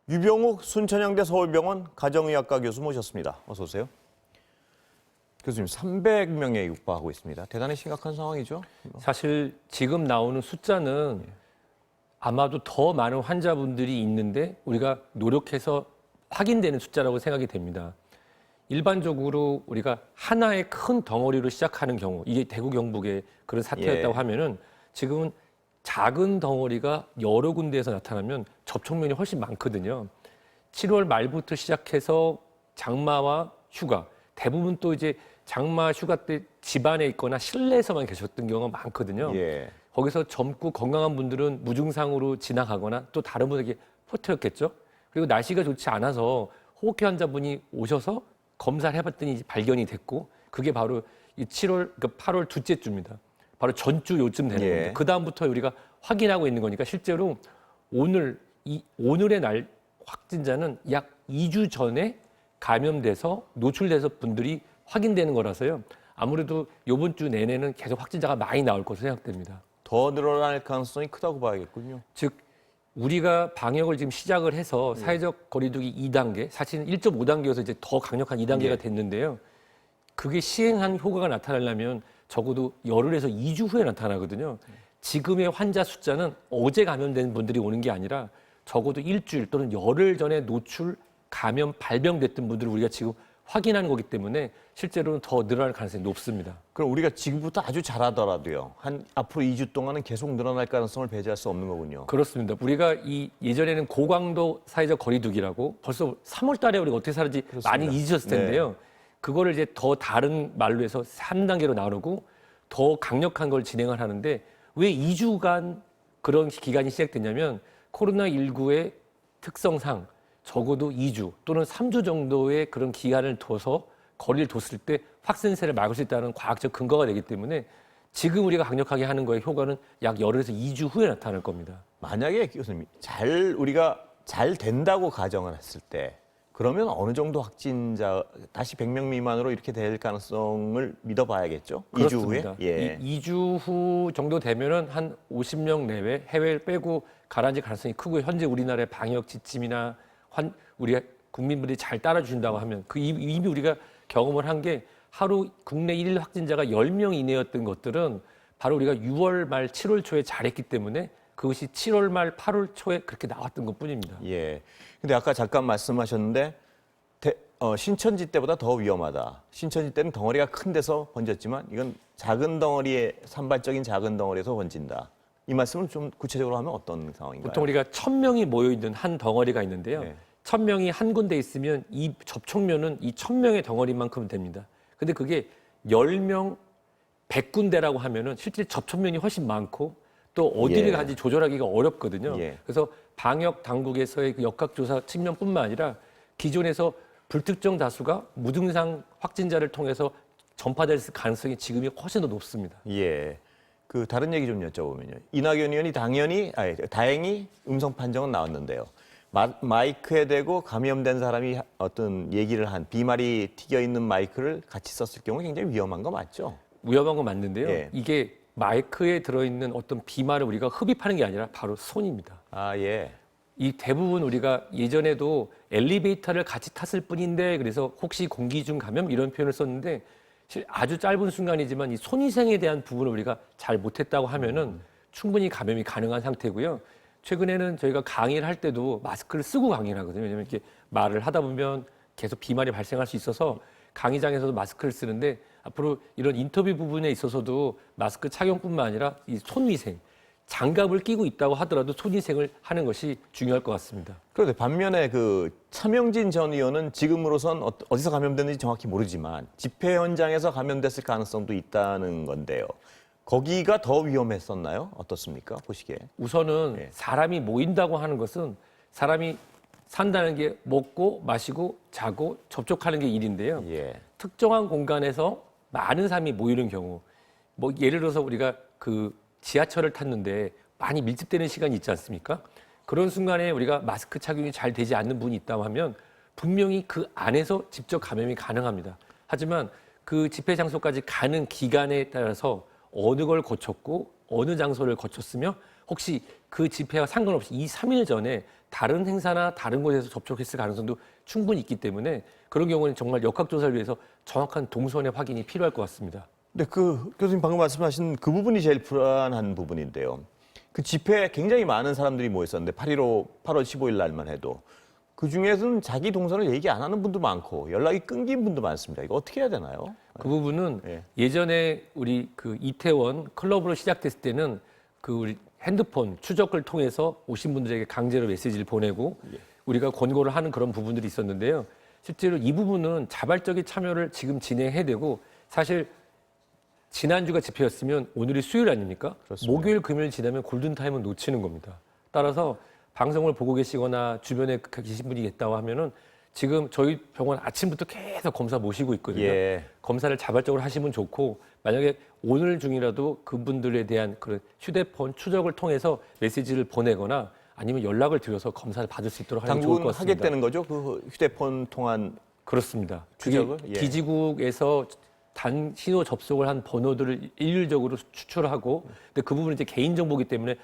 유병욱 순천향대 서울병원 가정의학과 교수 모셨습니다. 어서 오세요. 교수님, 300명에 육박하고 있습니다. 대단히 심각한 상황이죠? 사실 지금 나오는 숫자는 아마도 더 많은 환자분들이 있는데 우리가 노력해서 확인되는 숫자라고 생각이 됩니다. 일반적으로 우리가 하나의 큰 덩어리로 시작하는 경우, 이게 대구 경북의 그런 사태였다고 하면은 지금은 작은 덩어리가 여러 군데에서 나타나면 접촉면이 훨씬 많거든요. 7월 말부터 시작해서 장마와 휴가, 대부분 또 이제 장마 휴가 때 집안에 있거나 실내에서만 계셨던 경우가 많거든요. 거기서 젊고 건강한 분들은 무증상으로 지나가거나 또 다른 분에게 퍼뜨렸겠죠. 그리고 날씨가 좋지 않아서 호흡기 환자분이 오셔서 검사를 해봤더니 발견이 됐고, 그게 바로 이 7월, 그러니까 8월 둘째 주입니다. 바로 전주 요쯤 되는 겁니다. 그 다음부터 우리가 확인하고 있는 거니까 실제로 오늘의 날 확진자는 약 2주 전에 감염돼서 노출돼서 분들이 확인되는 거라서요. 아무래도 이번 주 내내는 계속 확진자가 많이 나올 것으로 생각됩니다. 더 늘어날 가능성이 크다고 봐야겠군요. 즉 우리가 방역을 지금 시작을 해서 사회적 거리두기 2단계, 사실은 1.5단계여서 이제 더 강력한 2단계가 됐는데요. 그게 시행한 효과가 나타나려면 적어도 열흘에서 2주 후에 나타나거든요. 지금의 환자 숫자는 어제 감염된 분들이 오는 게 아니라 적어도 일주일 또는 열흘 전에 노출, 감염, 발병됐던 분들을 우리가 지금 확인하는 거기 때문에 실제로는 더 늘어날 가능성이 높습니다. 그럼 우리가 지금부터 아주 잘하더라도요. 앞으로 2주 동안은 계속 늘어날 가능성을 배제할 수 없는 거군요. 그렇습니다. 우리가 예전에는 고강도 사회적 거리두기라고 벌써 3월 달에 우리가 어떻게 살았지 많이 잊으셨을 텐데요. 그거를 이제 더 다른 말로 해서 3단계로 나누고 더 강력한 걸 진행을 하는데, 왜 2주간 그런 기간이 시작됐냐면 코로나19의 특성상 적어도 2주 또는 3주 정도의 그런 기간을 둬서 거리를 뒀을 때 확산세를 막을 수 있다는 과학적 근거가 되기 때문에 지금 우리가 강력하게 하는 거의 효과는 약 열흘에서 2주 후에 나타날 겁니다. 만약에 교수님, 우리가 잘 된다고 가정을 했을 때 그러면 어느 정도 확진자 다시 100명 미만으로 이렇게 될 가능성을 믿어봐야겠죠? 그렇습니다. 2주 후에? 2주 후 정도 되면은 한 50명 내외, 해외를 빼고 가라앉을 가능성이 크고, 현재 우리나라의 방역 지침이나 우리 국민들이 잘 따라주신다고 하면 이미 우리가 경험을 한 게 하루 국내 1일 확진자가 10명 이내였던 것들은 바로 우리가 6월 말 7월 초에 잘했기 때문에 그것이 7월 말 8월 초에 그렇게 나왔던 것뿐입니다. 근데 아까 잠깐 말씀하셨는데 신천지 때보다 더 위험하다. 신천지 때는 덩어리가 큰 데서 번졌지만 이건 작은 덩어리에 산발적인 작은 덩어리에서 번진다. 이 말씀을 좀 구체적으로 하면 어떤 상황인가요? 보통 우리가 1000명이 모여있는 한 덩어리가 있는데요. 1000명이 한 군데 있으면 이 접촉면은 이 1000명의 덩어리만큼 됩니다. 근데 그게 10명, 100군데라고 하면은 실제 접촉면이 훨씬 많고 또 어디를 가는지 조절하기가 어렵거든요. 그래서 방역 당국에서의 그 역학조사 측면뿐만 아니라 기존에서 불특정 다수가 무증상 확진자를 통해서 전파될 가능성이 지금이 훨씬 더 높습니다. 그 다른 얘기 좀 여쭤보면요. 이낙연 의원이 다행히 음성 판정은 나왔는데요. 마이크에 대고 감염된 사람이 어떤 얘기를 비말이 튀겨 있는 마이크를 같이 썼을 경우 굉장히 위험한 거 맞죠? 위험한 건 맞는데요. 이게 마이크에 들어있는 어떤 비말을 우리가 흡입하는 게 아니라 바로 손입니다. 이 대부분 우리가 예전에도 엘리베이터를 같이 탔을 뿐인데 그래서 혹시 공기 중 감염 이런 표현을 썼는데 아주 짧은 순간이지만 이 손위생에 대한 부분을 우리가 잘 못했다고 하면은 충분히 감염이 가능한 상태고요. 최근에는 저희가 강의를 할 때도 마스크를 쓰고 강의를 하거든요. 왜냐하면 이렇게 말을 하다 보면 계속 비말이 발생할 수 있어서 강의장에서도 마스크를 쓰는데 앞으로 이런 인터뷰 부분에 있어서도 마스크 착용뿐만 아니라 이 손위생, 장갑을 끼고 있다고 하더라도 손위생을 하는 것이 중요할 것 같습니다. 그런데 반면에 그 차명진 전 의원은 지금으로선 어디서 감염됐는지 정확히 모르지만 집회 현장에서 감염됐을 가능성도 있다는 건데요. 거기가 더 위험했었나요? 어떻습니까? 보시기에. 우선은 사람이 모인다고 하는 것은 사람이 산다는 게 먹고 마시고 자고 접촉하는 게 일인데요. 특정한 공간에서 많은 사람이 모이는 경우, 뭐 예를 들어서 우리가 그 지하철을 탔는데 많이 밀집되는 시간이 있지 않습니까? 그런 순간에 우리가 마스크 착용이 잘 되지 않는 분이 있다고 하면 분명히 그 안에서 직접 감염이 가능합니다. 하지만 그 집회 장소까지 가는 기간에 따라서 어느 걸 거쳤고 어느 장소를 거쳤으며 혹시 그 집회와 상관없이 2, 3일 전에 다른 행사나 다른 곳에서 접촉했을 가능성도 충분히 있기 때문에 그런 경우는 정말 역학조사를 위해서 정확한 동선의 확인이 필요할 것 같습니다. 네, 그 교수님 방금 말씀하신 그 부분이 제일 불안한 부분인데요. 그 집회에 굉장히 많은 사람들이 모였었는데 8.15, 8월 15일 날만 해도 그 중에서는 자기 동선을 얘기 안 하는 분도 많고 연락이 끊긴 분도 많습니다. 이거 어떻게 해야 되나요? 그 부분은 예. 예전에 우리 그 이태원 클럽으로 시작됐을 때는 그 우리 핸드폰 추적을 통해서 오신 분들에게 강제로 메시지를 보내고 우리가 권고를 하는 그런 부분들이 있었는데요. 실제로 이 부분은 자발적인 참여를 지금 진행해야 되고 사실 지난주가 집회였으면 오늘이 수요일 아닙니까? 그렇습니다. 목요일, 금요일 지나면 골든타임은 놓치는 겁니다. 따라서 방송을 보고 계시거나 주변에 계신 분이 있다고 하면은 지금 저희 병원 아침부터 계속 검사 모시고 있거든요. 예. 검사를 자발적으로 하시면 좋고 만약에 오늘 중이라도 그분들에 대한 그런 휴대폰 추적을 통해서 메시지를 보내거나 아니면 연락을 드려서 검사를 받을 수 있도록 하는 게 좋을 것 당분 같습니다. 하겠다는 거죠? 그 휴대폰 통한 그렇습니다. 추적을? 그게 예. 기지국에서 단 신호 접속을 한 번호들을 일률적으로 추출하고 근데 그 부분은 이제 개인정보이기 때문에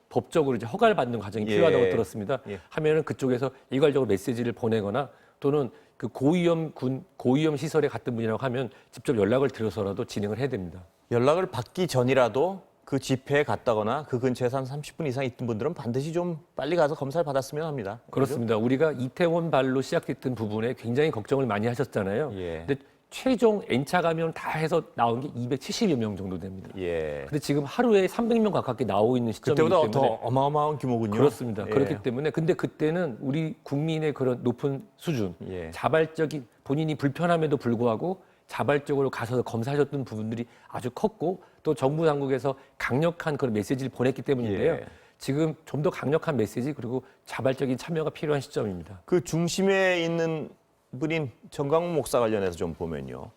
법적으로 이제 허가를 받는 과정이 예. 필요하다고 들었습니다. 예. 하면은 그쪽에서 일괄적으로 메시지를 보내거나 또는 그 고위험 시설에 갔던 분이라고 하면 직접 연락을 드려서라도 진행을 해야 됩니다. 연락을 받기 전이라도 그 집회에 갔다거나 그 근처에서 한 30분 이상 있던 분들은 반드시 좀 빨리 가서 검사를 받았으면 합니다. 그렇습니다. 우리가 이태원 발로 시작됐던 부분에 굉장히 걱정을 많이 하셨잖아요. 예. 근데 최종 N차 감염 다 해서 나온 게 270여 명 정도 됩니다. 예. 근데 지금 하루에 300명 가깝게 나오고 있는 시점이기 그때보다 때문에 더 어마어마한 규모군요. 그렇습니다. 예. 그렇기 때문에 근데 그때는 우리 국민의 그런 높은 수준, 예. 자발적인 본인이 불편함에도 불구하고 자발적으로 가서 검사하셨던 부분들이 아주 컸고 또 정부 당국에서 강력한 그런 메시지를 보냈기 때문인데요. 예. 지금 좀 더 강력한 메시지 그리고 자발적인 참여가 필요한 시점입니다. 그 중심에 있는 분인 정광훈 목사 관련해서 좀 보면요.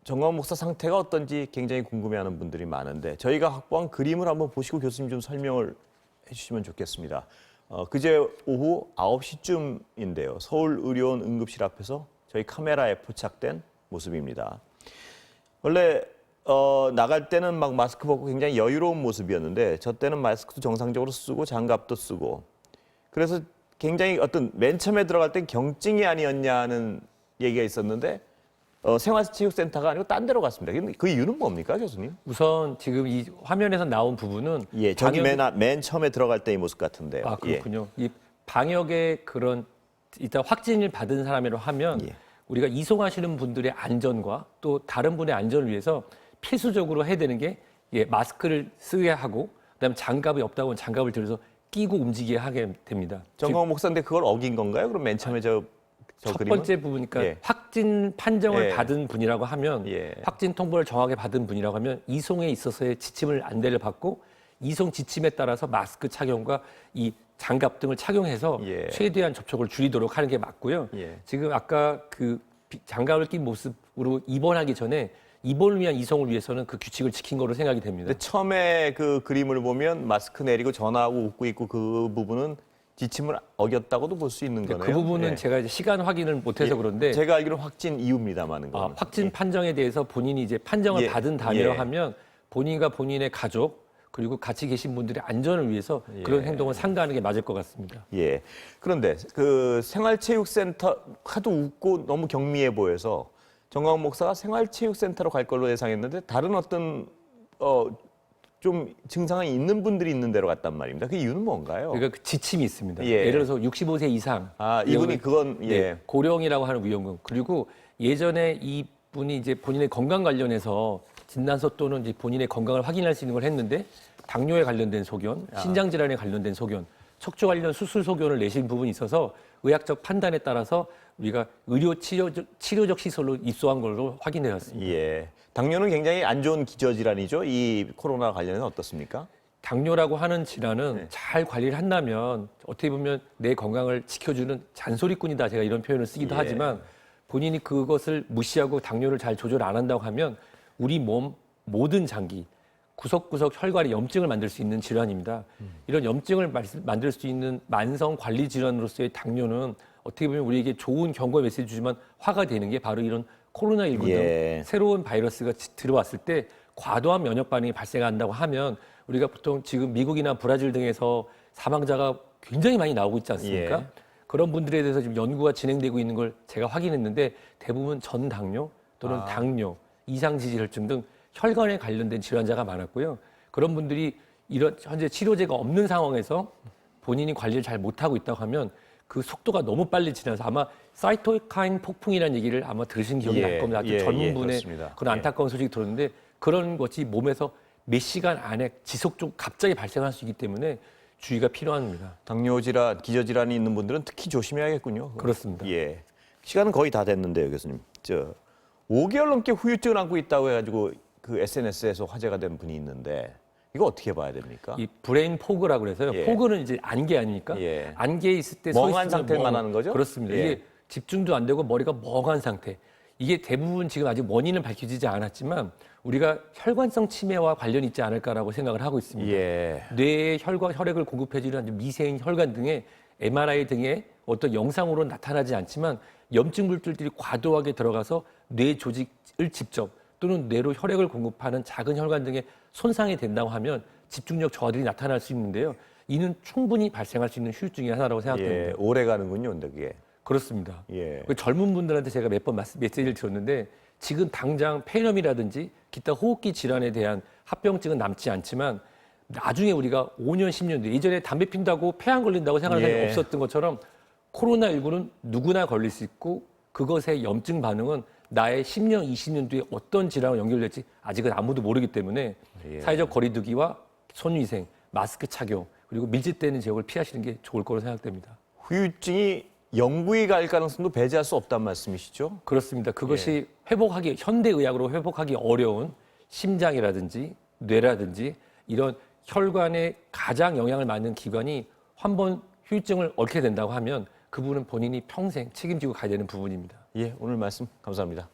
정광훈 목사 상태가 어떤지 굉장히 궁금해하는 분들이 많은데 저희가 확보한 그림을 한번 보시고 교수님 좀 설명을 해주시면 좋겠습니다. 그제 오후 9시쯤인데요. 서울의료원 응급실 앞에서 저희 카메라에 포착된 모습입니다. 원래 나갈 때는 막 마스크 벗고 굉장히 여유로운 모습이었는데 저 때는 마스크도 정상적으로 쓰고 장갑도 쓰고 그래서 굉장히 어떤 맨 처음에 들어갈 땐 경증이 아니었냐는 얘기가 있었는데 생활체육센터가 아니고 딴 데로 갔습니다. 근데 그 이유는 뭡니까, 교수님? 우선 지금 이 화면에서 나온 부분은 예, 저기 방역- 맨 처음에 들어갈 때 이 모습 같은데요. 아 그렇군요. 이 방역의 그런 일단 확진을 받은 사람이라고 하면 예. 우리가 이송하시는 분들의 안전과 또 다른 분의 안전을 위해서 필수적으로 해야 되는 게 마스크를 쓰게 하고 그다음에 장갑이 없다고 하면 장갑을 들어서 끼고 움직이게 하게 됩니다. 정광훈 목사인데 그걸 어긴 건가요? 그럼 맨 처음에 저 첫 그림은? 번째 부분이니까 예. 확진 판정을 예. 받은 분이라고 하면 예. 확진 통보를 정확하게 받은 분이라고 하면 이송에 있어서의 지침을 안내를 받고 이송 지침에 따라서 마스크 착용과 이 장갑 등을 착용해서 예. 최대한 접촉을 줄이도록 하는 게 맞고요. 예. 지금 아까 그 장갑을 낀 모습으로 입원하기 전에 입원을 위한 이송을 위해서는 그 규칙을 지킨 거로 생각이 됩니다. 근데 처음에 그 그림을 보면 마스크 내리고 전화하고 웃고 있고 그 부분은 지침을 어겼다고도 볼 수 있는 거네요. 그 부분은 예. 제가 이제 시간 확인을 못해서 예. 그런데 제가 알기로는 확진 이유입니다만 확진 판정에 대해서 본인이 이제 판정을 예. 받은 다음이라고 예. 하면 본인과 본인의 가족 그리고 같이 계신 분들의 안전을 위해서 그런 행동을 삼가하는 게 맞을 것 같습니다. 예. 그런데 그 생활체육센터 하도 웃고 너무 경미해 보여서 정광훈 목사가 생활체육센터로 갈 걸로 예상했는데 다른 어떤 좀 증상이 있는 분들이 있는 데로 갔단 말입니다. 그 이유는 뭔가요? 그러니까 그 지침이 있습니다. 예. 예를 들어서 65세 이상 이분이 그건 예. 고령이라고 하는 위험군 그리고 예전에 이 분이 이제 본인의 건강 관련해서 진단서 또는 이제 본인의 건강을 확인할 수 있는 걸 했는데 당뇨에 관련된 소견, 신장 질환에 관련된 소견, 척추 관련 수술 소견을 내신 부분이 있어서 의학적 판단에 따라서 우리가 의료 치료적 시설로 입소한 걸로 확인되었습니다. 예. 당뇨는 굉장히 안 좋은 기저질환이죠. 이 코로나 관련해서 어떻습니까? 당뇨라고 하는 질환은 네. 잘 관리를 한다면 어떻게 보면 내 건강을 지켜주는 잔소리꾼이다. 제가 이런 표현을 쓰기도 예. 하지만 본인이 그것을 무시하고 당뇨를 잘 조절 안 한다고 하면 우리 몸 모든 장기, 구석구석 혈관에 염증을 만들 수 있는 질환입니다. 이런 염증을 만들 수 있는 만성 관리 질환으로서의 당뇨는 어떻게 보면 우리에게 좋은 경고 메시지 주지만 화가 되는 게 바로 이런 코로나19 등 예. 새로운 바이러스가 들어왔을 때 과도한 면역 반응이 발생한다고 하면 우리가 보통 지금 미국이나 브라질 등에서 사망자가 굉장히 많이 나오고 있지 않습니까? 예. 그런 분들에 대해서 지금 연구가 진행되고 있는 걸 제가 확인했는데 대부분 전당뇨 또는 당뇨, 이상지질혈증 등 혈관에 관련된 질환자가 많았고요. 그런 분들이 이런 현재 치료제가 없는 상황에서 본인이 관리를 잘 못하고 있다고 하면 그 속도가 너무 빨리 지나서 아마 사이토카인 폭풍이라는 얘기를 아마 들으신 기억이 날 겁니다. 아주 젊은 분의 그렇습니다. 그런 안타까운 소식이 들었는데 그런 것이 몸에서 몇 시간 안에 지속적으로 갑자기 발생할 수 있기 때문에 주의가 필요합니다. 당뇨 질환, 기저질환이 있는 분들은 특히 조심해야겠군요. 그렇습니다. 예. 시간은 거의 다 됐는데요, 교수님. 5개월 넘게 후유증을 안고 있다고 해가지고 그 SNS에서 화제가 된 분이 있는데 이거 어떻게 봐야 됩니까? 이 브레인 포그라고 그래서요. 예. 포그는 이제 안개 아닙니까? 예. 안개에 있을 때 멍한 서 있으면 상태를 말하는 거죠? 그렇습니다. 예. 이게 집중도 안 되고 머리가 멍한 상태. 이게 대부분 지금 아직 원인은 밝혀지지 않았지만 우리가 혈관성 치매와 관련이 있지 않을까라고 생각을 하고 있습니다. 예. 뇌에 혈액을 공급해주는 아주 미세인 혈관 등의 MRI 등의 어떤 영상으로 나타나지 않지만 염증 물질들이 과도하게 들어가서 뇌 조직을 직접 또는 뇌로 혈액을 공급하는 작은 혈관 등의 손상이 된다고 하면 집중력 저하들이 나타날 수 있는데요. 이는 충분히 발생할 수 있는 후유증의 하나라고 생각됩니다. 예. 오래 가는군요, 근데 그게. 그렇습니다. 예. 그 젊은 분들한테 제가 몇 번 메시지를 드렸는데 지금 당장 폐렴이라든지 기타 호흡기 질환에 대한 합병증은 남지 않지만 나중에 우리가 5년, 10년 뒤 예전에 담배 핀다고 폐 안 걸린다고 생각하는 사람이 예. 없었던 것처럼 코로나19는 누구나 걸릴 수 있고 그것의 염증 반응은 나의 10년, 20년 뒤에 어떤 질환과 연결될지 아직은 아무도 모르기 때문에 예. 사회적 거리두기와 손위생, 마스크 착용 그리고 밀집되는 지역을 피하시는 게 좋을 거로 생각됩니다. 후유증이 영구히 갈 가능성도 배제할 수 없다는 말씀이시죠? 그렇습니다. 그것이 회복하기 현대의학으로 회복하기 어려운 심장이라든지 뇌라든지 이런 혈관에 가장 영향을 받는 기관이 한 번 후유증을 앓게 된다고 하면 그 부분은 본인이 평생 책임지고 가야 되는 부분입니다. 예, 오늘 말씀 감사합니다.